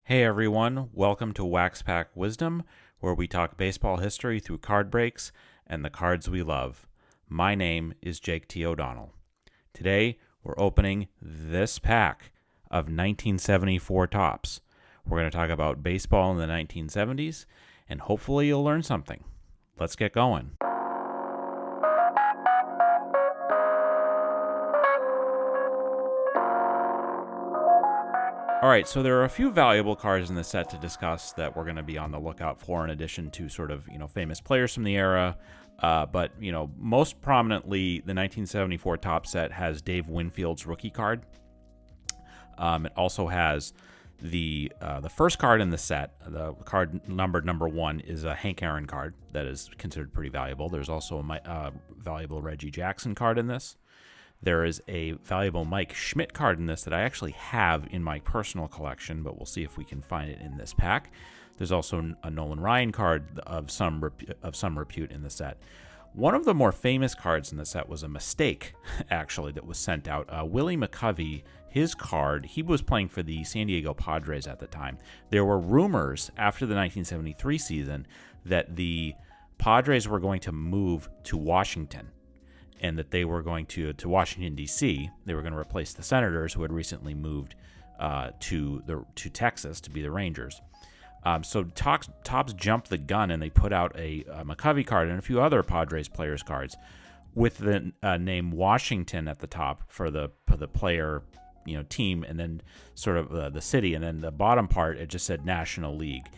Hey everyone, welcome to Wax Pack Wisdom, where we talk baseball history through card breaks and the cards we love. My name is Jake T. O'Donnell. Today, we're opening this pack of 1974 tops. We're going to talk about baseball in the 1970s, and hopefully you'll learn something. Let's get going. All right, so there are a few valuable cards in the set to discuss that we're going to be on the lookout for, in addition to sort of, famous players from the era. But most prominently, the 1974 top set has Dave Winfield's rookie card. It also has the first card in the set. The card numbered number 1 is a Hank Aaron card that is considered pretty valuable. There's also a valuable Reggie Jackson card in this. There is a valuable Mike Schmidt card in this that I actually have in my personal collection, but we'll see if we can find it in this pack. There's also a Nolan Ryan card of some repute in the set. One of the more famous cards in the set was a mistake, actually, that was sent out. Willie McCovey, his card, he was playing for the San Diego Padres at the time. There were rumors after the 1973 season that the Padres were going to move to Washington, and that they were going to Washington, D.C. They were going to replace the Senators, who had recently moved to Texas to be the Rangers. So Topps jumped the gun, and they put out a McCovey card and a few other Padres players' cards with the name Washington at the top for the player team, and then sort of the city, and then the bottom part it just said National League.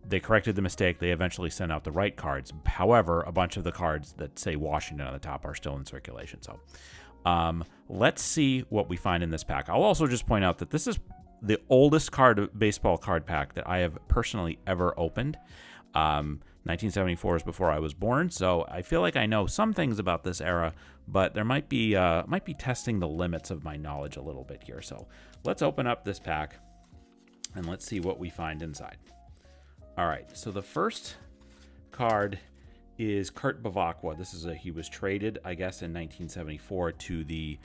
They corrected the mistake. They eventually sent out the right cards. However, a bunch of the cards that say Washington on the top are still in circulation. So let's see what we find in this pack. I'll also just point out that this is the oldest baseball card pack that I have personally ever opened. 1974 is before I was born, so I feel like I know some things about this era, but there might be testing the limits of my knowledge a little bit here. So let's open up this pack and let's see what we find inside. All right, so the first card is Kurt Bevacqua. He was traded, I guess, in 1974 to the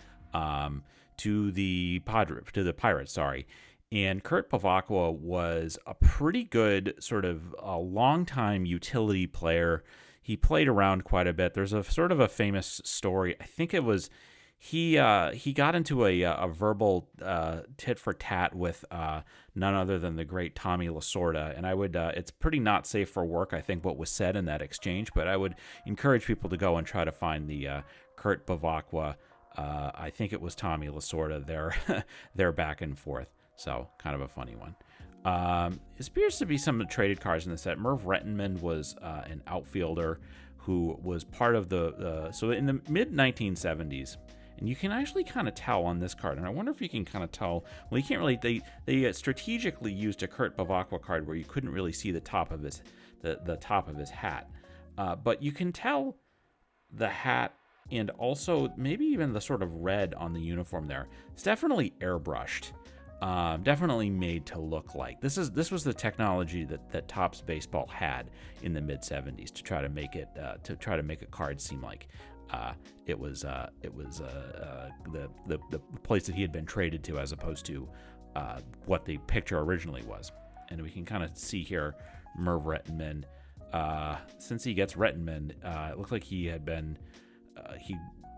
Pirates. Sorry, and Kurt Bevacqua was a pretty good sort of a long-time utility player. He played around quite a bit. There's a sort of a famous story. I think it was he got into a verbal tit for tat with none other than the great Tommy Lasorda, and I would it's pretty not safe for work, I think, what was said in that exchange, but I would encourage people to go and try to find the Kurt Bevacqua, I think it was Tommy Lasorda, their back and forth. So kind of a funny one. It appears to be some of the traded cards in the set. Merv Rettenman was an outfielder who was part of so in the mid 1970s. And you can actually kind of tell on this card, and I wonder if you can kind of tell. Well, you can't really. They strategically used a Kurt Bevacqua card where you couldn't really see the top of his hat, but you can tell the hat and also maybe even the sort of red on the uniform there. It's definitely airbrushed, definitely made to look like this was the technology that Topps Baseball had in the mid 70s to try to make a card seem like. It was the place that he had been traded to, as opposed to what the picture originally was. And we can kind of see here Merv Rettenman. Since he gets Rettenman, it looks like he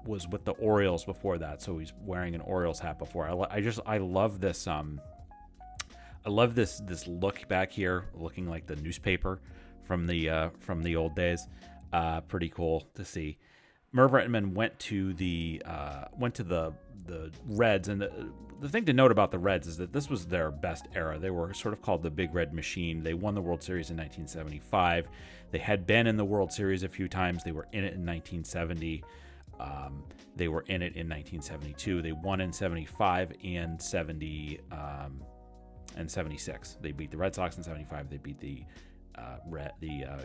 was with the Orioles before that, so he's wearing an Orioles hat before. I love this. I love this look back here, looking like the newspaper from the old days. Pretty cool to see. Merv Rettenman went to the Reds, and the thing to note about the Reds is that this was their best era. They were sort of called the Big Red Machine. They won the World Series in 1975. They had been in the World Series a few times. They were in it in 1970. They were in it in 1972. They won in 75 and 76. They beat the Red Sox in 75. They beat the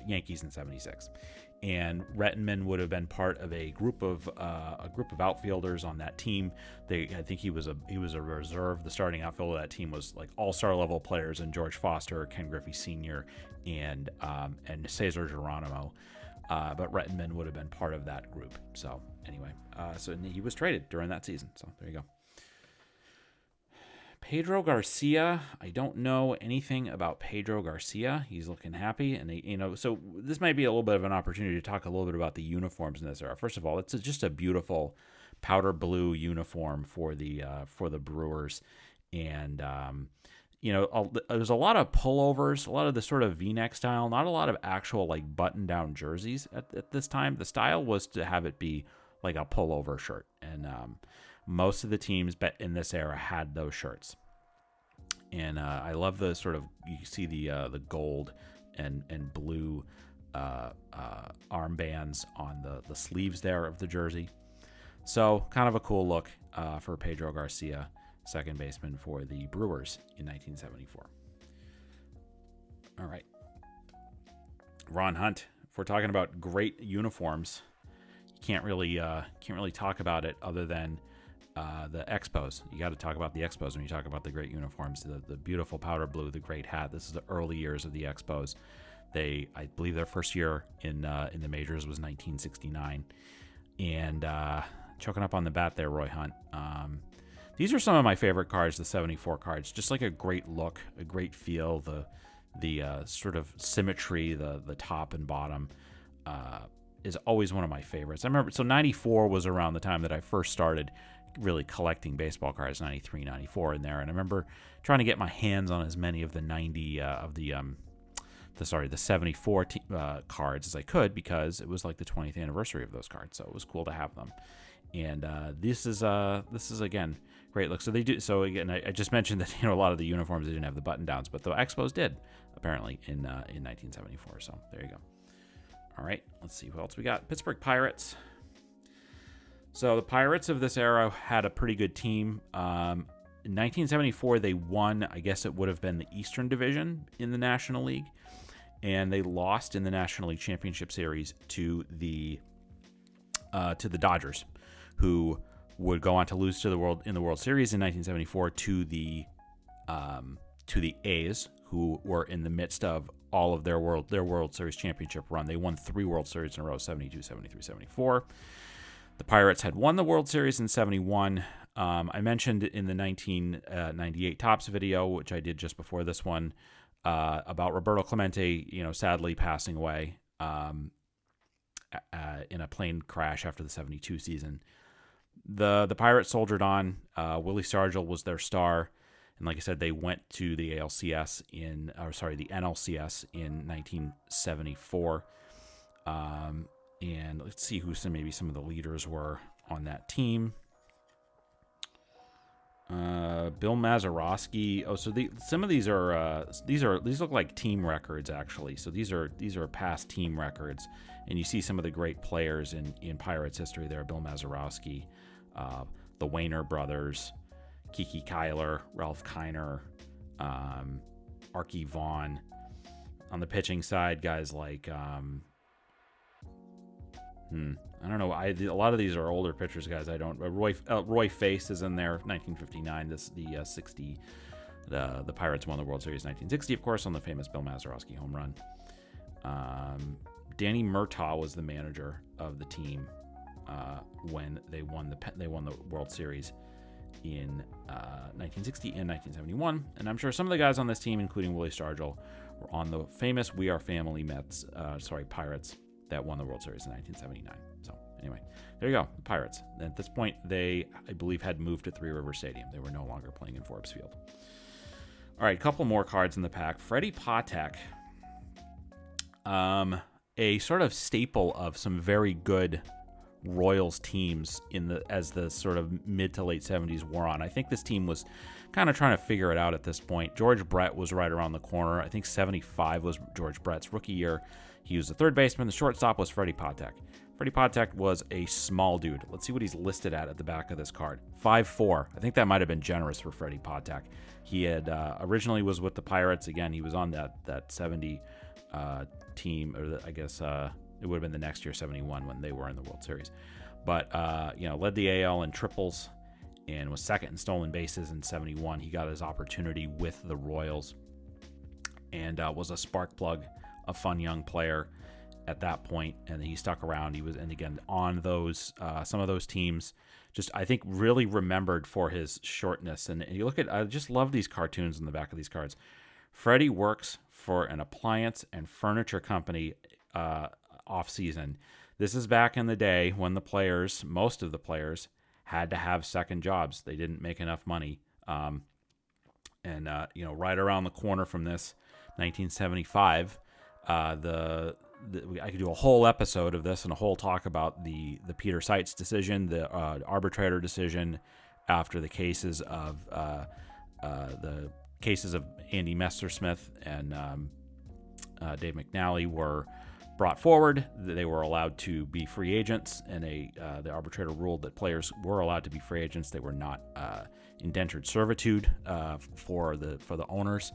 Yankees in 76. And Rettenman would have been part of a group of outfielders on that team. I think he was a reserve. The starting outfielder of that team was like all-star level players, and George Foster, Ken Griffey Sr., and Cesar Geronimo. But Rettenman would have been part of that group. So anyway, so he was traded during that season. So there you go. Pedro Garcia, I don't know anything about Pedro Garcia. He's looking happy, and so this might be a little bit of an opportunity to talk a little bit about the uniforms in this era. First of all, it's just a beautiful powder blue uniform for the Brewers, and there's a lot of pullovers, a lot of the sort of V-neck style, not a lot of actual like button-down jerseys at this time. The style was to have it be like a pullover shirt, and most of the teams in this era had those shirts. And I love the sort of, you see the gold and blue armbands on the sleeves there of the jersey. So kind of a cool look for Pedro Garcia, second baseman for the Brewers in 1974. All right. Ron Hunt. If we're talking about great uniforms, you can't really talk about it other than the Expos. You got to talk about the Expos when you talk about the great uniforms, the beautiful powder blue, the great hat. This is the early years of the Expos. I believe their first year in the majors was 1969. And choking up on the bat there, Roy Hunt. These are some of my favorite cards, the 74 cards. Just like a great look, a great feel, the sort of symmetry, the top and bottom is always one of my favorites. I remember, so 94 was around the time that I first started really collecting baseball cards, 93, 94 in there. And I remember trying to get my hands on as many of the 74 cards as I could, because it was like the 20th anniversary of those cards. So it was cool to have them. And this is again, great look. So they do. So again, I just mentioned that, a lot of the uniforms, they didn't have the button downs, but the Expos did apparently in 1974. So there you go. All right, let's see what else we got. Pittsburgh Pirates. So the Pirates of this era had a pretty good team. In 1974, they won, I guess it would have been the Eastern Division in the National League, and they lost in the National League Championship Series to the Dodgers, who would go on to lose to the World Series in 1974 to the A's, who were in the midst of all of their World Series championship run. They won 3 World Series in a row, 72, 73, 74. The Pirates had won the World Series in 71. I mentioned in the 1998 Topps video, which I did just before this one, about Roberto Clemente, sadly passing away in a plane crash after the 72 season. The Pirates soldiered on. Willie Stargell was their star. And like I said, they went to the NLCS in 1974. And let's see who maybe some of the leaders were on that team. Bill Mazeroski. Oh, so some of these look like team records actually. So these are past team records, and you see some of the great players in Pirates history there. Bill Mazeroski, the Wayner brothers, Kiki Kyler, Ralph Kiner, Archie Vaughn. On the pitching side, guys like I don't know. A lot of these are older pitchers, guys. I don't. Roy Face is in there, 1959. This the 60. The Pirates won the World Series 1960, of course, on the famous Bill Mazeroski home run. Danny Murtaugh was the manager of the team when they won the World Series in 1960 and 1971. And I'm sure some of the guys on this team, including Willie Stargell, were on the famous We Are Family Pirates that won the World Series in 1979. So anyway, there you go, the Pirates. And at this point, they, I believe, had moved to Three River Stadium. They were no longer playing in Forbes Field. All right, a couple more cards in the pack. Freddie Patek, a sort of staple of some very good Royals teams as the sort of mid to late 70s wore on. I think this team was kind of trying to figure it out at this point. George Brett was right around the corner. I think 75 was George Brett's rookie year. He was the third baseman. The shortstop was Freddie Patek. Freddie Patek was a small dude. Let's see what he's listed at the back of this card. 5'4". I think that might have been generous for Freddie Patek. He had originally was with the Pirates. Again, he was on that 70 team, or I guess it would have been the next year, 71, when they were in the World Series. But led the AL in triples and was second in stolen bases in 71. He got his opportunity with the Royals and was a spark plug, a fun young player. at that point, and he stuck around. He was, and again, on those some of those teams, just I think really remembered for his shortness. And you look at, I just love these cartoons on the back of these cards. Freddie works for an appliance and furniture company off season. This is back in the day when the players, most of the players, had to have second jobs. They didn't make enough money. Right around the corner from this, 1975, I could do a whole episode of this and a whole talk about the Peter Seitz decision, the arbitrator decision after the cases of Andy Messersmith and Dave McNally were brought forward. They were allowed to be free agents, and the arbitrator ruled that players were allowed to be free agents. They were not indentured servitude for the owners,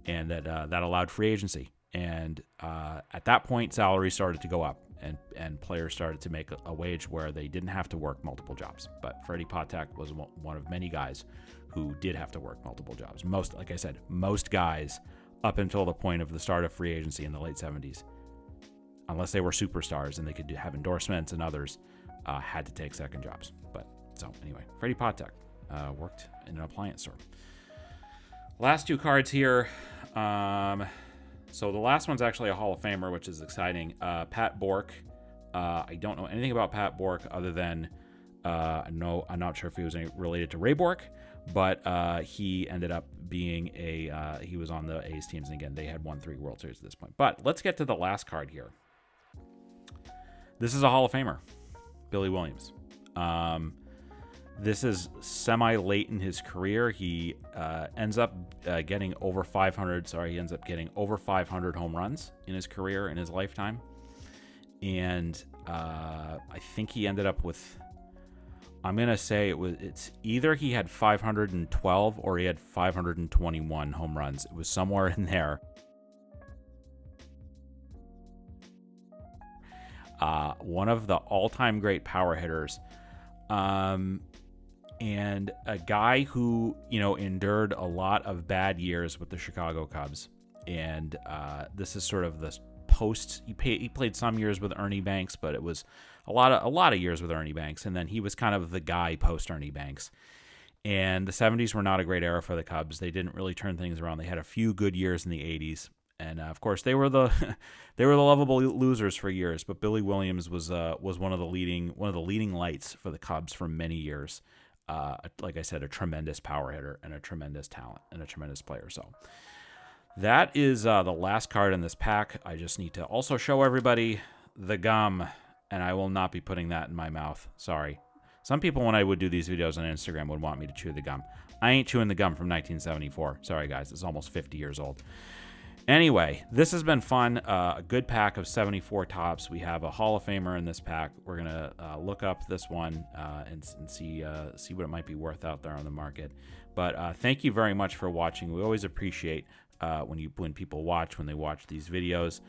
and that allowed free agency. And at that point, salaries started to go up, and players started to make a wage where they didn't have to work multiple jobs. But Freddie Patek was one of many guys who did have to work multiple jobs. Like I said, most guys up until the point of the start of free agency in the late 70s, unless they were superstars and they could have endorsements and others, had to take second jobs. But so anyway, Freddie Patek worked in an appliance store. Last two cards here. So the last one's actually a Hall of Famer, which is exciting. Pat Bork. I don't know anything about Pat Bork other than I'm not sure if he was related to Ray Bork, but he ended up being he was on the A's teams, and again, they had won 3 World Series at this point. But let's get to the last card here. This is a Hall of Famer, Billy Williams. This is semi-late in his career. He ends up getting over 500. He ends up getting over 500 home runs in his career, in his lifetime. And I think he ended up with, I'm going to say it's either he had 512 or he had 521 home runs. It was somewhere in there. One of the all-time great power hitters. And a guy who, endured a lot of bad years with the Chicago Cubs. And this is sort of the post. He played some years with Ernie Banks, but it was a lot of years with Ernie Banks. And then he was kind of the guy post Ernie Banks. And the 70s were not a great era for the Cubs. They didn't really turn things around. They had a few good years in the 80s. And of course, they were the lovable losers for years. But Billy Williams was one of the leading lights for the Cubs for many years. Like I said, a tremendous power hitter and a tremendous talent and a tremendous player. So that is the last card in this pack. I just need to also show everybody the gum, and I will not be putting that in my mouth. Sorry. Some people, when I would do these videos on Instagram, would want me to chew the gum. I ain't chewing the gum from 1974. Sorry, guys. It's almost 50 years old. Anyway, this has been fun. A good pack of 74 tops. We have a Hall of Famer in this pack. We're gonna look up this one and see what it might be worth out there on the market. But thank you very much for watching. We always appreciate when people watch, when they watch these videos.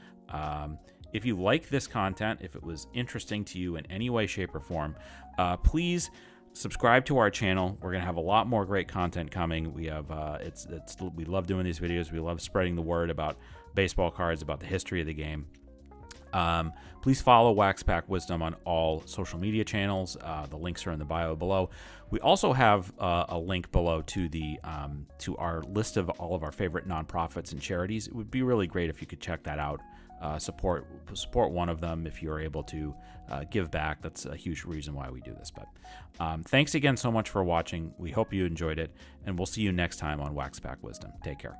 If you like this content, if it was interesting to you in any way, shape, or form, please subscribe to our channel. We're gonna have a lot more great content coming. We have we love doing these videos. We love spreading the word about baseball cards, about the history of the game. Please follow Wax Pack Wisdom on all social media channels. The links are in the bio below. We also have a link below to our list of all of our favorite nonprofits and charities. It would be really great if you could check that out. Support one of them if you're able to give back. That's a huge reason why we do this. But thanks again so much for watching. We hope you enjoyed it, and we'll see you next time on Wax Pack Wisdom. Take care.